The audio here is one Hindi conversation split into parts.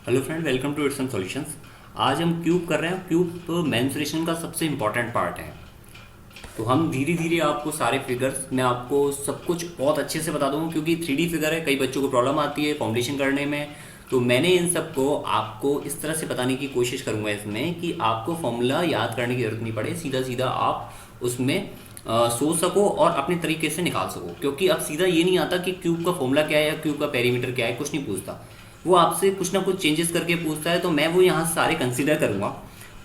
Hello friend, welcome to it's solutions. आज हम क्यूब कर रहे हैं। क्यूब मेंसुरेशन का सबसे इम्पॉर्टेंट पार्ट है। तो हम धीरे धीरे आपको सारे फिगर्स, मैं आपको सब कुछ बहुत अच्छे से बता दूंगा, क्योंकि 3D फिगर है, कई बच्चों को प्रॉब्लम आती है फॉर्मुलेशन करने में। तो मैंने इन सब को आपको इस तरह से बताने की कोशिश करूंगा इसमें कि आपको फॉर्मूला याद करने की जरूरत नहीं पड़े, सीधा सीधा आप उसमें सोच सको और अपने तरीके से निकाल सको। क्योंकि अब सीधा ये नहीं आता कि क्यूब का फॉर्मूला क्या है या क्यूब का पेरीमीटर क्या है, कुछ नहीं पूछता। वो आपसे कुछ ना कुछ चेंजेस करके पूछता है, तो मैं वो यहाँ सारे कंसीडर करूँगा।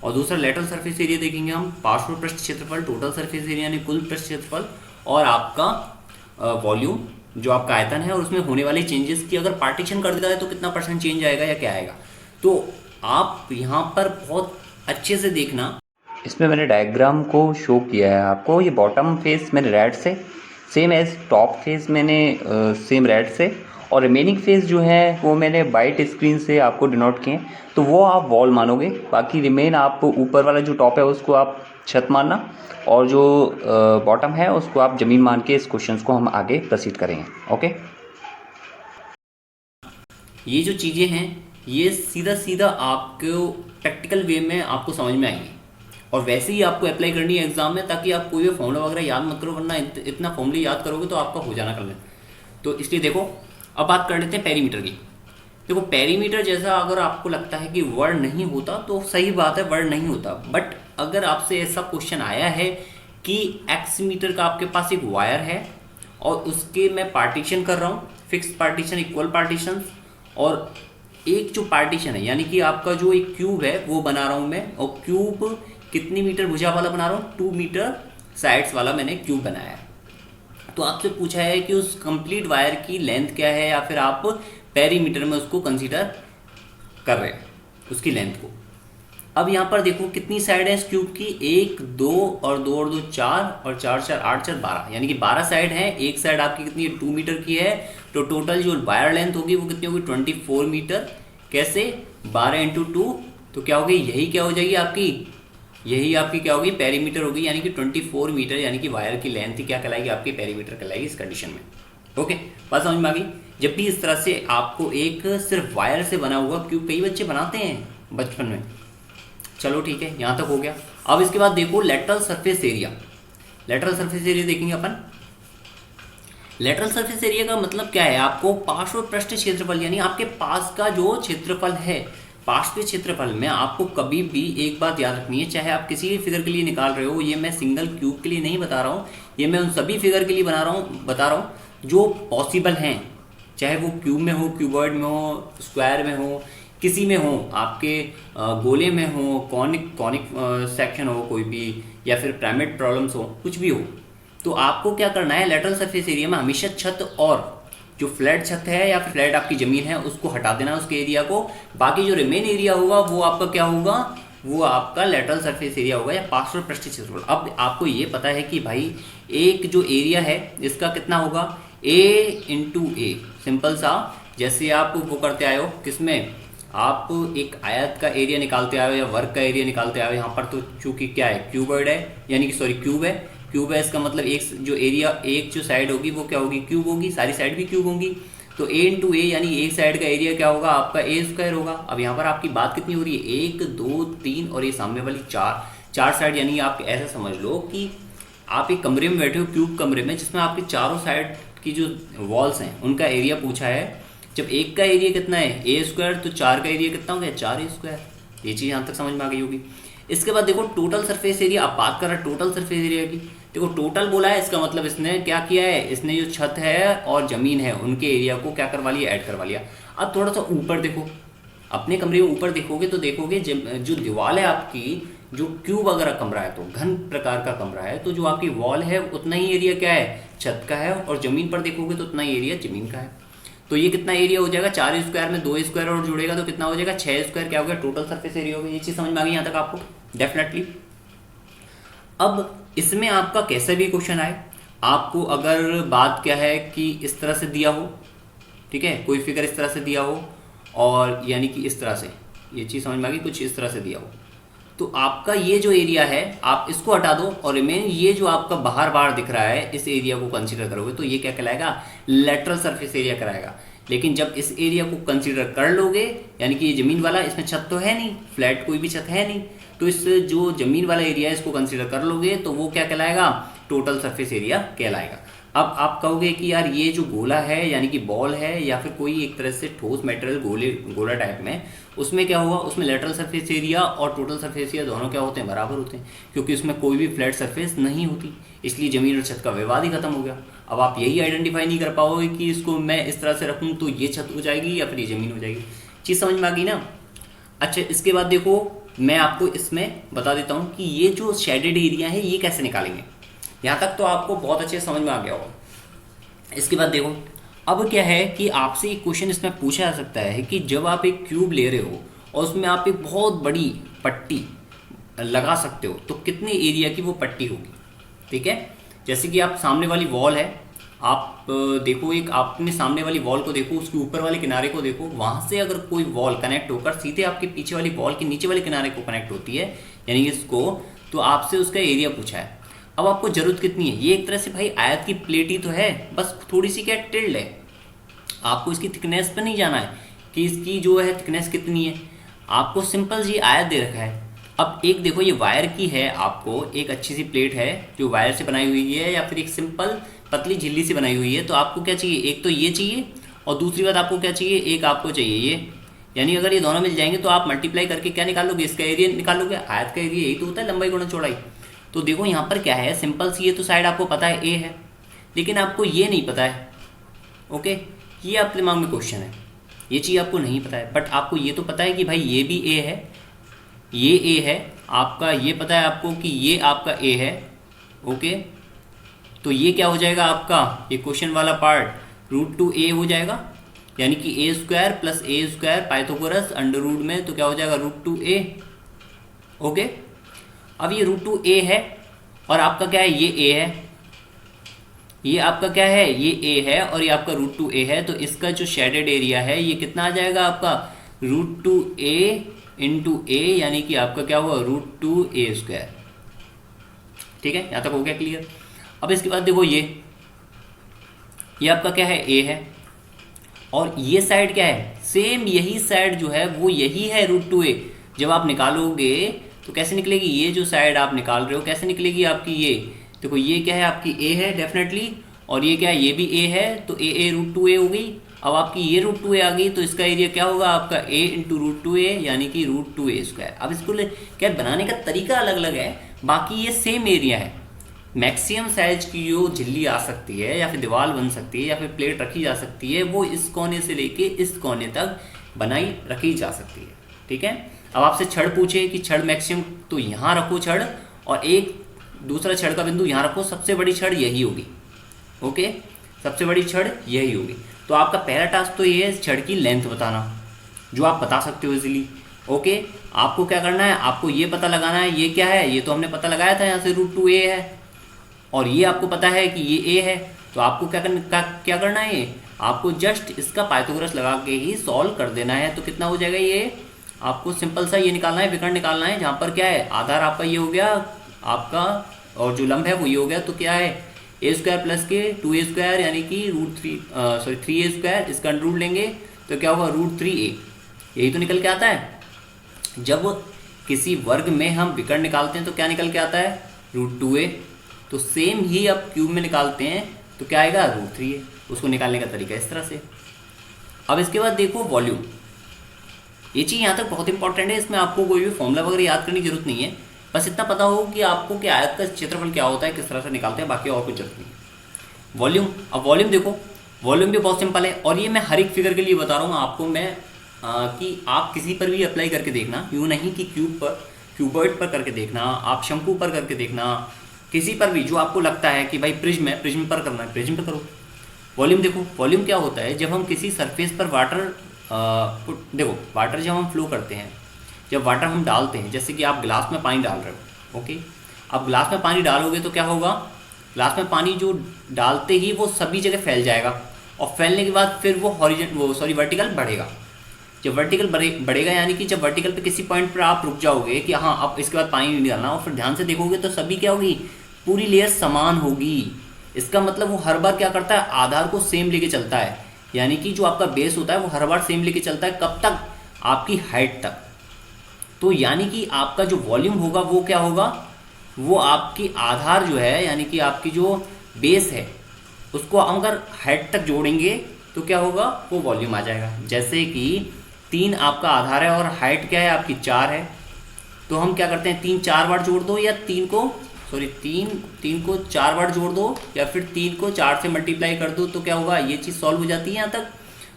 और दूसरा लेटरल सरफेस एरिया देखेंगे हम, पार्श्व पृष्ठ क्षेत्रफल, टोटल सरफेस एरिया यानी कुल पृष्ठ क्षेत्रफल, और आपका वॉल्यूम जो आपका आयतन है, और उसमें होने वाले चेंजेस की अगर पार्टीशन कर देता है तो कितना परसेंट चेंज आएगा या क्या आएगा। तो आप यहाँ पर बहुत अच्छे से देखना। इसमें मैंने डायग्राम को शो किया है आपको। ये बॉटम फेस मैंने रेड से, सेम एज टॉप फेस मैंने सेम रेड से, और रिमेनिंग फेस जो है वो मैंने वाइट स्क्रीन से आपको डिनोट किए। तो वो आप वॉल मानोगे, बाकी रिमेन आप ऊपर वाला जो टॉप है उसको आप छत मानना, और जो बॉटम है उसको आप ज़मीन मान के इस क्वेश्चन को हम आगे प्रोसीड करेंगे। ओके, ये जो चीज़ें हैं ये सीधा सीधा आपको प्रैक्टिकल वे में आपको समझ में आएंगी, और वैसे ही आपको अप्लाई करनी है एग्जाम में, ताकि आप कोई भी फॉर्मूला वगैरह याद मत करो, वरना इतना फॉर्मूले याद करोगे तो आपका हो जाना कर लें। तो इसलिए देखो, अब बात कर लेते हैं पेरीमीटर की। देखो, पेरीमीटर जैसा अगर आपको लगता है कि वर्ड नहीं होता तो सही बात है, वर्ड नहीं होता। बट अगर आपसे ऐसा क्वेश्चन आया है कि एक्स मीटर का आपके पास एक वायर है और उसके मैं पार्टीशन कर रहा हूँ, फिक्स पार्टीशन, इक्वल पार्टीशन, और एक जो पार्टीशन है यानी कि आपका जो एक क्यूब है वो बना रहा हूँ मैं, और क्यूब कितनी मीटर भुजा वाला बना रहा हूँ, 2 मीटर साइड्स वाला मैंने क्यूब बनाया है। तो आपसे पूछा है कि उस कंप्लीट वायर की लेंथ क्या है, या फिर आप पेरीमीटर में उसको कंसीडर कर रहे हैं उसकी लेंथ को। अब यहाँ पर देखो कितनी साइड है इस क्यूब की, 1 2 और 2 और 2 4, और 4 4 8 4 12, यानी कि 12 साइड है। एक साइड आपकी कितनी है, 2 मीटर की है। तो टोटल जो वायर लेंथ होगी वो कितनी होगी, 24 मीटर। कैसे, 12 × 2, तो क्या होगी, यही क्या हो जाएगी आपकी, यही आपकी क्या होगी, पेरीमीटर होगी, यानी कि 24 मीटर, यानी कि वायर की लेंथ ही क्या कहलाएगी, आपकी पेरीमीटर कहलाएगी इस कंडीशन में। ओके, बात समझ में आ गई। जब भी इस तरह से आपको एक सिर्फ वायर से बना हुआ क्यूब, कई बच्चे बनाते हैं बचपन में, चलो ठीक है, यहाँ तक हो गया। अब इसके बाद देखो lateral surface area. Lateral surface area देखेंगे अपन। लेटरल सरफेस एरिया का मतलब क्या है, आपको पार्श्व पृष्ठ क्षेत्रफल, यानी आपके पास का जो क्षेत्रफल है, पार्श्व क्षेत्रफल में आपको कभी भी एक बात याद रखनी है, चाहे आप किसी भी फिगर के लिए निकाल रहे हो, ये मैं सिंगल क्यूब के लिए नहीं बता रहा हूँ, ये मैं उन सभी फिगर के लिए बता रहा हूँ जो पॉसिबल हैं, चाहे वो क्यूब में हो, क्यूबॉइड में हो, स्क्वायर में हो, किसी में हो, आपके गोले में हो, कॉनिक कॉनिक सेक्शन हो कोई भी, या फिर पिरामिड प्रॉब्लम्स हो, कुछ भी हो। तो आपको क्या करना है, लेटरल सरफेस एरिया में हमेशा छत और जो फ्लैट छत है या फिर फ्लैट आपकी जमीन है उसको हटा देना, उसके एरिया को। बाकी जो रिमेन एरिया होगा वो आपका क्या होगा, वो आपका लेटरल सरफेस एरिया होगा या पार्श्व पृष्ठ क्षेत्रफल। अब आपको ये पता है कि भाई एक जो एरिया है इसका कितना होगा, A × A, सिंपल सा। जैसे आप वो करते आए हो किसमें, आप एक आयत का एरिया निकालते आए हो या वर्ग का एरिया निकालते आए हो। यहाँ पर तो चूंकि क्या है, क्यूबॉइड है, यानी कि सॉरी क्यूब है। क्यूब है, इसका मतलब एक जो एरिया, एक जो साइड होगी वो क्या होगी, क्यूब होगी, सारी साइड भी क्यूब होंगी। तो A × A यानी एक साइड का एरिया क्या होगा, आपका A² होगा। अब यहाँ पर आपकी बात कितनी हो रही है, 1 2 3 और ये सामने वाली 4 साइड, यानी आप ऐसा समझ लो कि आप एक कमरे में बैठे हो, क्यूब कमरे में, जिसमें आपके चारों साइड की जो वॉल्स हैं उनका एरिया पूछा है। जब एक का एरिया कितना है, A², तो 4 का एरिया कितना हो गया, 4A²। ये चीज़ यहाँ तक समझ में आ गई होगी। इसके बाद देखो टोटल सरफेस एरिया। अब बात कर रहे हैं टोटल सरफेस एरिया की। देखो टोटल बोला है, इसका मतलब इसने क्या किया है, इसने जो छत है और जमीन है उनके एरिया को क्या करवा लिया, ऐड करवा लिया। अब थोड़ा सा ऊपर देखो, अपने कमरे में ऊपर देखोगे तो देखोगे जो दीवार है आपकी, जो क्यूब वगैरह कमरा है, तो घन प्रकार का कमरा है, तो जो आपकी वॉल है उतना ही एरिया क्या है, छत का है, और जमीन पर देखोगे तो उतना ही एरिया जमीन का है। तो ये कितना एरिया हो जाएगा, 4² में 2² और जुड़ेगा तो कितना हो जाएगा, 6² क्या हो गया, टोटल सरफेस एरिया हो गया। ये चीज़ समझ में आ गई यहाँ तक आपको, डेफिनेटली। अब इसमें आपका कैसा भी क्वेश्चन आए, आपको अगर बात क्या है कि इस तरह से दिया हो, ठीक है, कोई फिगर इस तरह से दिया हो, और यानी कि इस तरह से, ये चीज़ समझ में आ गई, कुछ इस तरह से दिया हो, तो आपका ये जो एरिया है आप इसको हटा दो, और रिमेन ये जो आपका बाहर बाहर दिख रहा है इस एरिया को कंसीडर करोगे, तो ये क्या कहलाएगा, लेटरल सरफेस एरिया कराएगा। लेकिन जब इस एरिया को कंसीडर कर लोगे, यानी कि ये ज़मीन वाला, इसमें छत तो है नहीं, फ्लैट कोई भी छत है नहीं, तो इस जो ज़मीन वाला एरिया है इसको कंसीडर कर लोगे तो वो क्या कहलाएगा, टोटल सरफेस एरिया कहलाएगा। अब आप कहोगे कि यार ये जो गोला है यानी कि बॉल है या फिर कोई एक तरह से ठोस मटेरियल गोला टाइप में, उसमें क्या होगा, उसमें लेटरल सरफेस एरिया और टोटल सरफेस एरिया दोनों क्या होते हैं, बराबर होते हैं, क्योंकि उसमें कोई भी फ्लैट सरफेस नहीं होती, इसलिए ज़मीन और छत का विवाद ही खत्म हो गया। अब आप यही आइडेंटिफाई नहीं कर पाओगे कि इसको मैं इस तरह से रखूँ तो ये छत हो जाएगी या फिर ये ज़मीन हो जाएगी। चीज़ समझ में आ गई ना। अच्छा, इसके बाद देखो मैं आपको इसमें बता देता हूँ कि ये जो शेडेड एरिया है ये कैसे निकालेंगे। यहाँ तक तो आपको बहुत अच्छे समझ में आ गया होगा। इसके बाद देखो, अब क्या है कि आपसे एक क्वेश्चन इसमें पूछा जा सकता है कि जब आप एक क्यूब ले रहे हो और उसमें आप एक बहुत बड़ी पट्टी लगा सकते हो तो कितने एरिया की वो पट्टी होगी। ठीक है, जैसे कि आप सामने वाली वॉल है, आप देखो, एक आपने सामने वाली वॉल को देखो, उसके ऊपर वाले किनारे को देखो, वहाँ से अगर कोई वॉल कनेक्ट होकर सीधे आपके पीछे वाली वॉल के नीचे वाले किनारे को कनेक्ट होती है, यानी कि इसको, तो आपसे उसका एरिया पूछा है। अब आपको जरूरत कितनी है, ये एक तरह से भाई आयत की प्लेट ही तो है, बस थोड़ी सी क्या टिल्ड है, आपको इसकी थिकनेस पर नहीं जाना है कि इसकी जो है थिकनेस कितनी है, आपको सिंपल जी आयत दे रखा है। अब एक देखो, ये वायर की है, आपको एक अच्छी सी प्लेट है जो वायर से बनाई हुई है या फिर एक सिंपल पतली झिल्ली से बनाई हुई है, तो आपको क्या चाहिए, एक तो ये चाहिए और दूसरी बात आपको क्या चाहिए, एक आपको चाहिए ये, यानी अगर ये दोनों मिल जाएंगे तो आप मल्टीप्लाई करके क्या निकालोगे, इसका एरिया निकालोगे। आयत का एरिया यही तो होता है, लंबाई गुणा चौड़ाई। तो देखो यहाँ पर क्या है, सिंपल सी, ये तो साइड आपको पता है ए है, लेकिन आपको ये नहीं पता है। ओके, ये आपके दिमाग में क्वेश्चन है, ये चीज़ आपको नहीं पता है, बट आपको ये तो पता है कि भाई ये भी ए है, ये ए है आपका, ये पता है आपको कि ये आपका ए है। ओके, तो ये क्या हो जाएगा आपका, ये क्वेश्चन वाला पार्ट √2a हो जाएगा, यानी कि a square plus a square Pythagoras under root में, तो क्या हो जाएगा √2a। ओके, अब ये √2a है और आपका क्या है, ये a है, ये आपका क्या है, ये a है और ये आपका √2a है, तो इसका जो शेडेड एरिया है ये कितना आ जाएगा आपका, √2a इंटू a, यानी कि आपका क्या हुआ, √2a स्क्वायर। ठीक है, यहाँ तक हो गया क्लियर। अब इसके बाद देखो, ये आपका क्या है, a है, और ये साइड क्या है, सेम यही साइड जो है वो यही है √2a। जब आप निकालोगे तो कैसे निकलेगी, ये जो साइड आप निकाल रहे हो कैसे निकलेगी आपकी, ये देखो, ये क्या है आपकी a है डेफिनेटली, और ये क्या है, ये भी a है, तो a √2a हो गई। अब आपकी ये √2a आ गई, तो इसका एरिया क्या होगा आपका, a इंटू √2a, यानी कि √2a स्क्वायर। अब इसको क्या बनाने का तरीका अलग अलग है, बाकी ये सेम एरिया है। मैक्सिमम साइज की जो झिल्ली आ सकती है या फिर दीवार बन सकती है या फिर प्लेट रखी जा सकती है, वो इस कोने से लेके इस कोने तक बनाई रखी जा सकती है। ठीक है, अब आपसे छड़ पूछे कि छड़ मैक्सिमम, तो यहाँ रखो छड़, और एक दूसरा छड़ का बिंदु यहाँ रखो, सबसे बड़ी छड़ यही होगी। ओके, सबसे बड़ी छड़ यही होगी। तो आपका पहला टास्क तो ये है छड़ की लेंथ बताना, जो आप बता सकते हो इजीली। ओके, आपको क्या करना है, आपको ये पता लगाना है, ये क्या है, ये तो हमने पता लगाया था, यहाँ से √2a है, और ये आपको पता है कि ये a है, तो आपको क्या करना है, ये आपको जस्ट इसका पाइथागोरस लगा के ही सॉल्व कर देना है। तो कितना हो जाएगा, ये आपको सिंपल सा ये निकालना है, विकर्ण निकालना है, जहाँ पर क्या है, आधार आपका ये हो गया आपका, और जो लंब है वो ये हो गया, तो क्या है, a स्क्वायर प्लस के 2a स्क्वायर, यानी कि √3 स्क्वायर, इसका अंडर रूट लेंगे तो क्या होगा, √3a। यही तो निकल के आता है। जब किसी वर्ग में हम विकर्ण निकालते हैं तो क्या निकल के आता है, √2a। तो सेम ही अब क्यूब में निकालते हैं तो क्या आएगा, √3a। उसको निकालने का तरीका इस तरह से। अब इसके बाद देखो वॉल्यूम, ये चीज़ यहाँ तक बहुत इंपॉर्टेंट है, इसमें आपको कोई भी फॉर्मूला वगैरह याद करने की जरूरत नहीं है, बस इतना पता हो कि आपको कि आयत का क्षेत्रफल क्या होता है, किस तरह से निकालते हैं, बाकी और कुछ जरूरत नहीं। वॉल्यूम, अब वॉल्यूम देखो, वॉल्यूम भी बहुत सिंपल है, और ये मैं हर एक फिगर के लिए बता रहा हूँ आपको मैं, कि आप किसी पर भी अप्लाई करके देखना, यूँ नहीं कि क्यूब पर, क्यूबॉइड पर करके देखना, आप शंकु पर करके देखना, किसी पर भी जो आपको लगता है कि भाई प्रिज्म है, प्रिज्म पर करना है, प्रिज्म पर करो। वॉल्यूम देखो, वॉल्यूम क्या होता है, जब हम किसी सरफेस पर वाटर, देखो वाटर जब हम फ्लो करते हैं, जब वाटर हम डालते हैं, जैसे कि आप गिलास में पानी डाल रहे हो, ओके, अब गिलास में पानी डालोगे तो क्या होगा, गिलास में पानी जो डालते ही वो सभी जगह फैल जाएगा, और फैलने के बाद फिर वो वर्टिकल बढ़ेगा। जब वर्टिकल बढ़ेगा, यानी कि जब वर्टिकल पे किसी पॉइंट पर आप रुक जाओगे कि हाँ अब इसके बाद पानी नहीं डालना, और फिर ध्यान से देखोगे तो सभी क्या होगी, पूरी लेयर समान होगी। इसका मतलब वो हर बार क्या करता है, आधार को सेम लेके चलता है, यानी कि जो आपका बेस होता है वो हर बार सेम लेके चलता है, कब तक, आपकी हाइट तक। तो यानी कि आपका जो वॉल्यूम होगा वो क्या होगा, वो आपकी आधार जो है यानी कि आपकी जो बेस है उसको हम अगर हाइट तक जोड़ेंगे तो क्या होगा, वो वॉल्यूम आ जाएगा। जैसे कि 3 आपका आधार है और हाइट क्या है आपकी 4 है, तो हम क्या करते हैं 3 4 बार जोड़ दो, या 3 को 4 बार जोड़ दो, या फिर 3 को 4 से मल्टीप्लाई कर दो, तो क्या होगा, ये चीज़ सॉल्व हो जाती है यहाँ तक।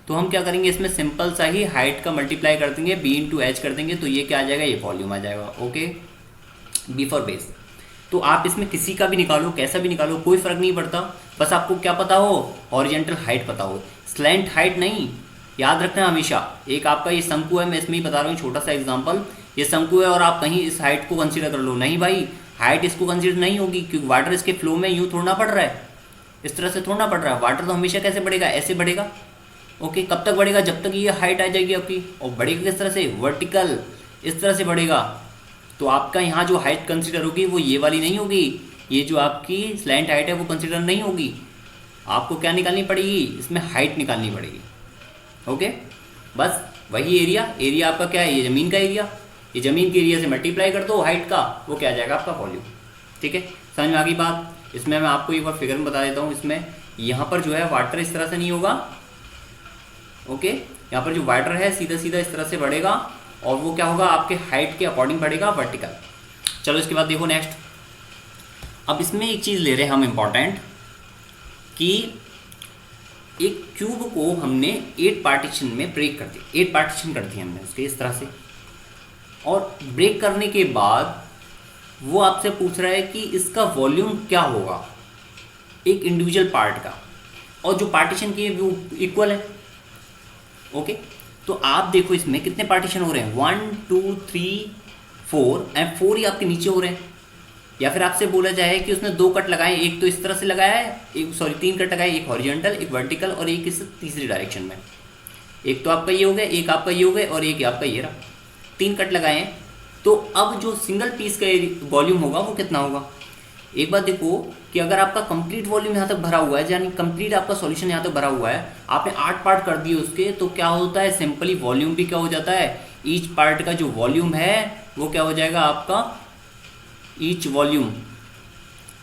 तो हम क्या करेंगे, इसमें सिंपल सा ही हाइट का मल्टीप्लाई कर देंगे, बी इंटू एच कर देंगे, तो ये क्या आ जाएगा, ये वॉल्यूम आ जाएगा। Okay, B for base. तो आप इसमें किसी का भी निकालो, कैसा भी निकालो, कोई फर्क नहीं पड़ता, बस आपको क्या पता हो, हॉरिजेंटल हाइट पता हो, स्लैंट हाइट नहीं। याद रखना हमेशा, एक आपका ये शंकु है, मैं इसमें ही बता रहा हूँ छोटा सा एग्जांपल, ये शंकु है और आप कहीं इस हाइट को कंसीडर कर लो, नहीं भाई, हाइट इसको कंसीडर नहीं होगी, क्योंकि वाटर इसके फ्लो में यूँ थोड़ा पड़ रहा है, इस तरह से थोड़ा पड़ रहा है। वाटर तो हमेशा कैसे बढ़ेगा, ऐसे बढ़ेगा। ओके, कब तक बढ़ेगा, जब तक ये हाइट आ जाएगी आपकी, और बढ़ेगा किस तरह से, वर्टिकल, इस तरह से बढ़ेगा। तो आपका यहाँ जो हाइट कंसीडर होगी वो ये वाली नहीं होगी, ये जो आपकी स्लैंट हाइट है वो कंसीडर नहीं होगी। आपको क्या निकालनी पड़ेगी, इसमें हाइट निकालनी पड़ेगी। ओके, बस वही एरिया आपका क्या है, ये ज़मीन का एरिया, ये ज़मीन के एरिया से मल्टीप्लाई कर दो हाइट का, वो क्या आ जाएगा आपका वॉल्यूम। ठीक है, समझ में आ गई बात। इसमें मैं आपको एक बार फिगर में बता देता हूँ, इसमें यहाँ पर जो है वाटर इस तरह से नहीं होगा। ओके, यहाँ पर जो वाटर है सीधा सीधा इस तरह से बढ़ेगा, और वो क्या होगा, आपके हाइट के अकॉर्डिंग बढ़ेगा, वर्टिकल। चलो इसके बाद देखो नेक्स्ट। अब इसमें एक चीज़ ले रहे हैं हम इम्पॉर्टेंट, कि एक क्यूब को हमने 8 पार्टीशन में ब्रेक कर दिया, 8 पार्टीशन कर दिए हमने उसके इस तरह से, और ब्रेक करने के बाद वो आपसे पूछ रहा है कि इसका वॉल्यूम क्या होगा एक इंडिविजुअल पार्ट का, और जो पार्टीशन की वो इक्वल है। ओके, तो आप देखो इसमें कितने पार्टीशन हो रहे हैं, 1 2 3 4, एंड 4 ही आपके नीचे हो रहे हैं। या फिर आपसे बोला जाए कि उसने 2 कट लगाए, एक तो इस तरह से लगाया है, एक 3 कट लगाए, एक हॉरिजॉन्टल, एक वर्टिकल, और एक इस तीसरी डायरेक्शन में। एक तो आपका ये हो गया, एक आपका ये हो गया, और एक आपका ये रहा, 3 कट लगाए हैं। तो अब जो सिंगल पीस का वॉल्यूम होगा वो कितना होगा। एक बात देखो कि अगर आपका कंप्लीट वॉल्यूम यहाँ तक भरा हुआ है, यानी कंप्लीट आपका सॉल्यूशन यहाँ तक भरा हुआ है, आपने 8 पार्ट कर दिए उसके, तो क्या होता है, सिंपली वॉल्यूम भी क्या हो जाता है, ईच पार्ट का जो वॉल्यूम है वो क्या हो जाएगा आपका, ईच वॉल्यूम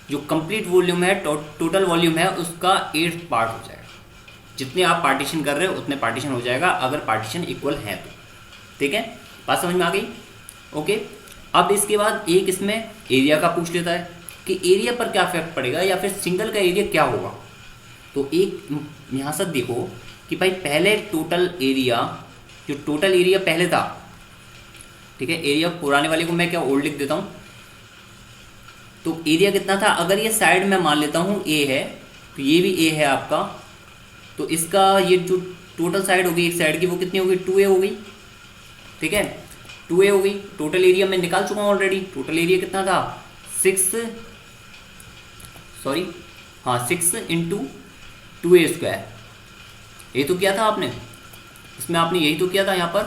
जो कंप्लीट वॉल्यूम है, टोटल वॉल्यूम है, उसका 8th पार्ट हो जाएगा। जितने आप पार्टीशन कर रहे हो उतने पार्टीशन हो जाएगा, अगर पार्टीशन इक्वल है तो। ठीक है, बात समझ में आ गई। ओके, अब इसके बाद एक इसमें एरिया का पूछ लेता है कि एरिया पर क्या इफेक्ट पड़ेगा, या फिर सिंगल का एरिया क्या होगा। तो एक यहाँ से देखो कि भाई पहले टोटल एरिया, जो टोटल एरिया पहले था, ठीक है, एरिया पुराने वाले को मैं क्या ओल्ड लिख देता हूँ, तो एरिया कितना था, अगर ये साइड में मान लेता हूँ ए है, तो ये भी ए है आपका, तो इसका ये जो टोटल साइड होगी एक साइड की वो कितनी होगी, 2a हो गई। ठीक है, 2a हो गई। टोटल एरिया मैं निकाल चुका हूँ ऑलरेडी, टोटल एरिया कितना था, 6 इंटू 2a²। ये तो किया था आपने, इसमें आपने यही तो किया था यहाँ पर,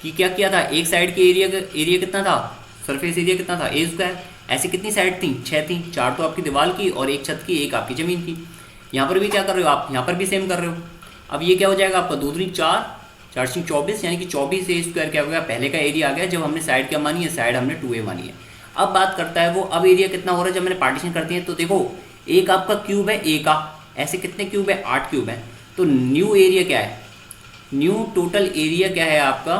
कि क्या किया था, एक साइड के एरिया कितना था, सरफेस एरिया कितना था, a²। ऐसे कितनी साइड थी, 6 थी, 4 तो आपकी दीवार की और एक छत की, एक आपकी ज़मीन की। यहाँ पर भी क्या कर रहे हो आप, यहाँ पर भी सेम कर रहे हो। अब ये क्या हो जाएगा आपका, 2 दूनी 4, 4 से 24, यानी कि 24a² क्या हो गया, पहले का एरिया आ गया जब हमने साइड क्या मानी है, साइड हमने 2a मानी है। अब बात करता है वो, अब एरिया कितना हो रहा है जब मैंने पार्टीशन कर दिए। तो देखो एक आपका क्यूब है ए का, ऐसे कितने क्यूब है, 8 क्यूब है। तो न्यू एरिया क्या है, न्यू टोटल एरिया क्या है आपका,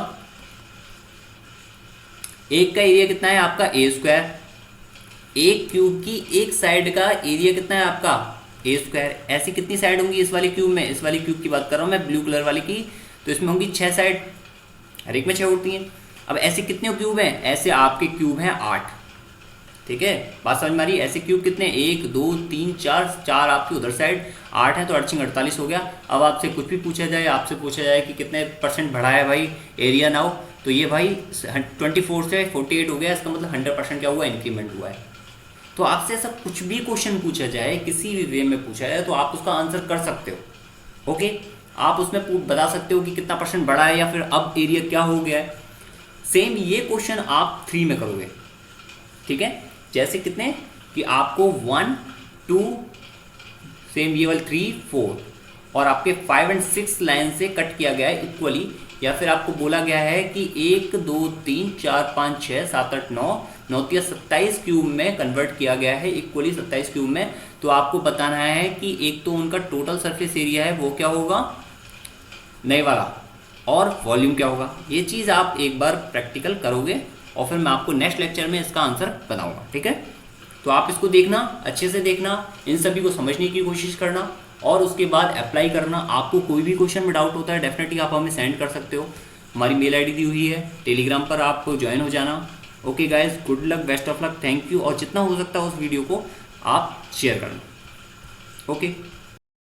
एक का एरिया कितना है आपका a², एक क्यूब की एक साइड का एरिया कितना है आपका a²। ऐसी कितनी साइड होंगी इस वाले क्यूब में, इस वाली क्यूब की बात कर रहा हूँ मैं, ब्लू कलर वाली की, तो इसमें होंगी 6 साइड, हर एक में 6 होती हैं। अब ऐसे कितने क्यूब हैं, ऐसे आपके क्यूब हैं 8। ठीक है, बात समझ में आ रही है। ऐसे क्यूब कितने, 1 2 3 4 आपकी उधर साइड 8 है, तो 48 हो गया। अब आपसे कुछ भी पूछा जाए, आपसे पूछा जाए कि कितने % बढ़ा है भाई एरिया नाउ, तो ये भाई 24 से 48 हो गया, इसका मतलब 100% क्या हुआ, इंक्रीमेंट हुआ है। तो आपसे ऐसा कुछ भी क्वेश्चन पूछा जाए, किसी भी वे में पूछा जाए, तो आप उसका आंसर कर सकते हो। ओके, आप उसमें बता सकते हो कि कितना % बढ़ा है, या फिर अब एरिया क्या हो गया है। सेम ये क्वेश्चन आप 3 में करोगे। ठीक है, जैसे कितने कि आपको 1 2 सेम ये वाले 3 4, और आपके 5 और 6 लाइन से कट किया गया है इक्वली, या फिर आपको बोला गया है कि 1 2 3 4 5 6 7 8 9 9 या 27 क्यूब में कन्वर्ट किया गया है इक्वली 27 क्यूब में। तो आपको बताना है कि एक तो उनका टोटल सरफेस एरिया है वो क्या होगा नए वाला, और वॉल्यूम क्या होगा। ये चीज़ आप एक बार प्रैक्टिकल करोगे और फिर मैं आपको नेक्स्ट लेक्चर में इसका आंसर बताऊंगा, ठीक है। तो आप इसको देखना, अच्छे से देखना, इन सभी को समझने की कोशिश करना और उसके बाद अप्लाई करना। आपको कोई भी क्वेश्चन में डाउट होता है डेफिनेटली आप हमें सेंड कर सकते हो, हमारी मेल आईडी दी हुई है, टेलीग्राम पर आप ज्वाइन हो जाना। Okay guys, good luck, best of luck, thank you. और जितना हो सकता है उस वीडियो को आप शेयर करना। ओके।